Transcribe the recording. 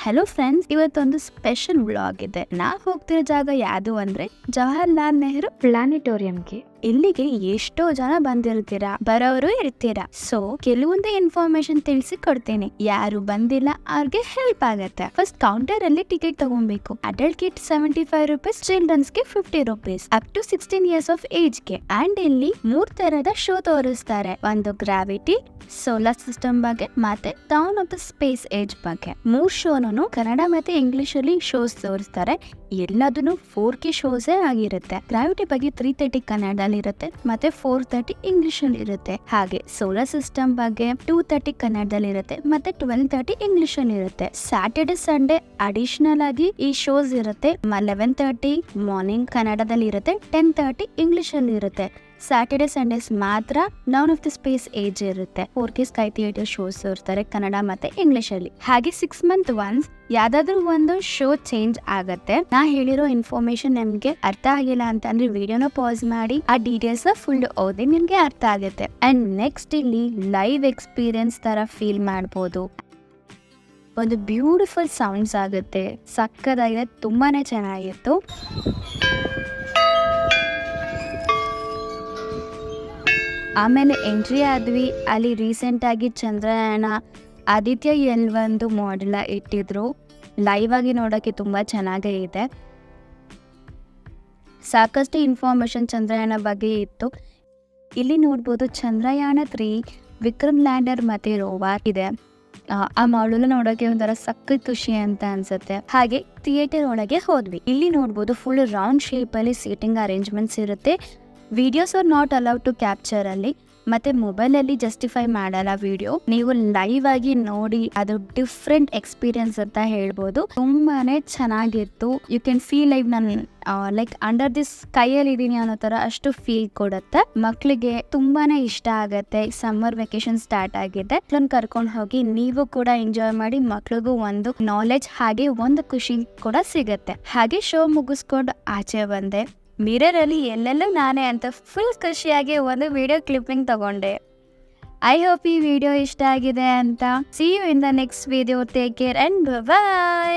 Hello friends, ಇವತ್ತೊಂದು special vlog ಇದೆ. ನಾ ಹೋಗ್ತಿರೋ ಜಾಗ ಯಾವುದು ಅಂದ್ರೆ ಜವಾಹರ್ಲಾಲ್ ನೆಹರು ಪ್ಲಾನೆಟೋರಿಯಂಗೆ. ಇಲ್ಲಿಗೆ ಎಷ್ಟೋ ಜನ ಬಂದಿರ್ತೀರಾ, ಬರೋರು ಇರ್ತೀರಾ. ಸೊ ಕೆಲವೊಂದು ಇನ್ಫಾರ್ಮೇಶನ್ ತಿಳಿಸಿ ಕೊಡ್ತೇನೆ. ಯಾರು ಬಂದಿಲ್ಲ ಅವ್ರಿಗೆ ಹೆಲ್ಪ್ ಆಗತ್ತೆ. ಫಸ್ಟ್ ಕೌಂಟರ್ ಅಲ್ಲಿ ಟಿಕೆಟ್ ತಗೊಬೇಕು. ಅಡಲ್ಟ್ ಕಿಟ್ ₹75, ಚಿಲ್ಡ್ರನ್ಸ್ ಗೆ ₹50, up to 16 years of age ಗೆ. ಅಂಡ್ ಇಲ್ಲಿ 3 ತರದ ಶೋ ತೋರಿಸ್ತಾರೆ. ಒಂದು ಗ್ರಾವಿಟಿ, ಸೋಲಾರ್ ಸಿಸ್ಟಮ್ ಬಗ್ಗೆ ಮತ್ತೆ down off the space age ಬಗ್ಗೆ. 3 ಶೋನು ಕನ್ನಡ ಮತ್ತೆ ಇಂಗ್ಲಿಷ್ ಅಲ್ಲಿ ಶೋಸ್ ತೋರಿಸ್ತಾರೆ. ಎಲ್ಲದನ್ನು 4K ಶೋಸೇ ಆಗಿರುತ್ತೆ. ಗ್ರಾವಿಟಿ ಬಗ್ಗೆ 330 ಕನ್ನಡದಲ್ಲಿ ಇರುತ್ತೆ ಮತ್ತೆ 430 ಇಂಗ್ಲಿಷ್ ಅಲ್ಲಿ ಇರುತ್ತೆ. ಹಾಗೆ ಸೋಲಾರ್ ಸಿಸ್ಟಮ್ ಬಗ್ಗೆ 230 ಕನ್ನಡದಲ್ಲಿ ಇರುತ್ತೆ ಮತ್ತೆ 1230 ಇಂಗ್ಲಿಷ್ ಅಲ್ಲಿ ಇರುತ್ತೆ. ಸ್ಯಾಟರ್ಡೆ ಸಂಡೇ ಅಡಿಷನಲ್ ಆಗಿ ಈ ಶೋಸ್ ಇರುತ್ತೆ. 11:30 ಮಾರ್ನಿಂಗ್ ಕನ್ನಡದಲ್ಲಿ ಇರುತ್ತೆ, 10:30 ಇಂಗ್ಲಿಷ್ ಅಲ್ಲಿ ಇರುತ್ತೆ. ಸ್ಯಾಟರ್ಡೆ ಸಂಡೇಸ್ ಮಾತ್ರ down off the space age ಇರುತ್ತೆ. 4K ಸ್ಕೈ ಥಿಯೇಟರ್ ಶೋಸ್ ಇರ್ತಾರೆ ಕನ್ನಡ ಮತ್ತೆ ಇಂಗ್ಲಿಷ್ ಅಲ್ಲಿ. ಹಾಗೆ 6 months ಒನ್ಸ್ ಯಾವ್ದಾದ್ರು ಒಂದು ಶೋ ಚೇಂಜ್ ಆಗತ್ತೆ. ನಾ ಹೇಳಿರೋ ಇನ್ಫಾರ್ಮೇಶನ್ ನಿಮ್ಗೆ ಅರ್ಥ ಆಗಿಲ್ಲ ಅಂತಂದ್ರೆ ವಿಡಿಯೋನ ಪಾಸ್ ಮಾಡಿ ಆ ಡೀಟೇಲ್ಸ್ ಫುಲ್ ಓದಿ ನಿಮ್ಗೆ ಅರ್ಥ ಆಗುತ್ತೆ. ಅಂಡ್ ನೆಕ್ಸ್ಟ್ ಇಲ್ಲಿ ಲೈವ್ ಎಕ್ಸ್ಪೀರಿಯನ್ಸ್ ತರ ಫೀಲ್ ಮಾಡ್ಬೋದು. ಒಂದು ಬ್ಯೂಟಿಫುಲ್ ಸೌಂಡ್ಸ್ ಆಗುತ್ತೆ, ಸಕ್ಕದಾಗಿದೆ, ತುಂಬಾನೇ ಚೆನ್ನಾಗಿತ್ತು. ಆಮೇಲೆ ಎಂಟ್ರಿ ಆದ್ವಿ. ಅಲ್ಲಿ ರೀಸೆಂಟ್ ಆಗಿ ಚಂದ್ರಯಾನ ಆದಿತ್ಯ L1 ಮಾಡೆಲ್ ಇಟ್ಟಿದ್ರು. ಲೈವ್ ಆಗಿ ನೋಡೋಕೆ ತುಂಬಾ ಚೆನ್ನಾಗೇ ಇದೆ. ಸಾಕಷ್ಟು ಇನ್ಫಾರ್ಮೇಶನ್ ಚಂದ್ರಯಾನ ಬಗ್ಗೆ ಇತ್ತು. ಇಲ್ಲಿ ನೋಡ್ಬೋದು ಚಂದ್ರಯಾನ 3 ವಿಕ್ರಮ್ ಲ್ಯಾಂಡರ್ ಮತ್ತೆ ರೋವರ್ ಇದೆ. ಆ ಮಾಡೆಲ್ ನೋಡೋಕೆ ಒಂಥರ ಸಖತ್ ಖುಷಿ ಅಂತ ಅನ್ಸುತ್ತೆ. ಹಾಗೆ ಥಿಯೇಟರ್ ಒಳಗೆ ಹೋದ್ವಿ. ಇಲ್ಲಿ ನೋಡ್ಬೋದು ಫುಲ್ ರೌಂಡ್ ಶೇಪ್ ಅಲ್ಲಿ ಸೀಟಿಂಗ್ ಅರೇಂಜ್ಮೆಂಟ್ಸ್ ಇರುತ್ತೆ. Videos are not allowed to capture ಅಲ್ಲಿ. ಮತ್ತೆ ಮೊಬೈಲ್ ಅಲ್ಲಿ ಜಸ್ಟಿಫೈ ಮಾಡಲ್ಲ ವಿಡಿಯೋ. ನೀವು ಲೈವ್ ಆಗಿ ನೋಡಿ, ಅದು ಡಿಫ್ರೆಂಟ್ ಎಕ್ಸ್ಪೀರಿಯನ್ಸ್ ಅಂತ ಹೇಳ್ಬೋದು. ತುಂಬಾನೇ ಚೆನ್ನಾಗಿತ್ತು. You can feel like under this ಸ್ಕೈಯಲ್ಲಿ ಇದೀನಿ ಅನ್ನೋ ತರ ಅಷ್ಟು ಫೀಲ್ ಕೊಡುತ್ತೆ. ಮಕ್ಳಿಗೆ ತುಂಬಾನೇ ಇಷ್ಟ ಆಗತ್ತೆ. ಸಮ್ಮರ್ ವೆಕೇಶನ್ ಸ್ಟಾರ್ಟ್ ಆಗಿದೆ. ಕರ್ಕೊಂಡು ಹೋಗಿ ನೀವು ಕೂಡ ಎಂಜಾಯ್ ಮಾಡಿ. ಮಕ್ಳಿಗೂ ಒಂದು ನಾಲೆಜ್ ಹಾಗೆ ಒಂದು ಖುಷಿ ಕೂಡ ಸಿಗತ್ತೆ. ಹಾಗೆ ಶೋ ಮುಗಿಸ್ಕೊಂಡು ಆಚೆ ಬಂದೆ. ಮಿರರ್ ಅಲ್ಲಿ ಎಲ್ಲೆಲ್ಲೂ ನಾನೇ ಅಂತ ಫುಲ್ ಖುಷಿಯಾಗಿ ಒಂದು ವಿಡಿಯೋ ಕ್ಲಿಪ್ಪಿಂಗ್ ತಗೊಂಡೆ. ಐ ಹೋಪ್ ಈ ವಿಡಿಯೋ ಇಷ್ಟ ಆಗಿದೆ ಅಂತ. See you in the next video. Take care and by.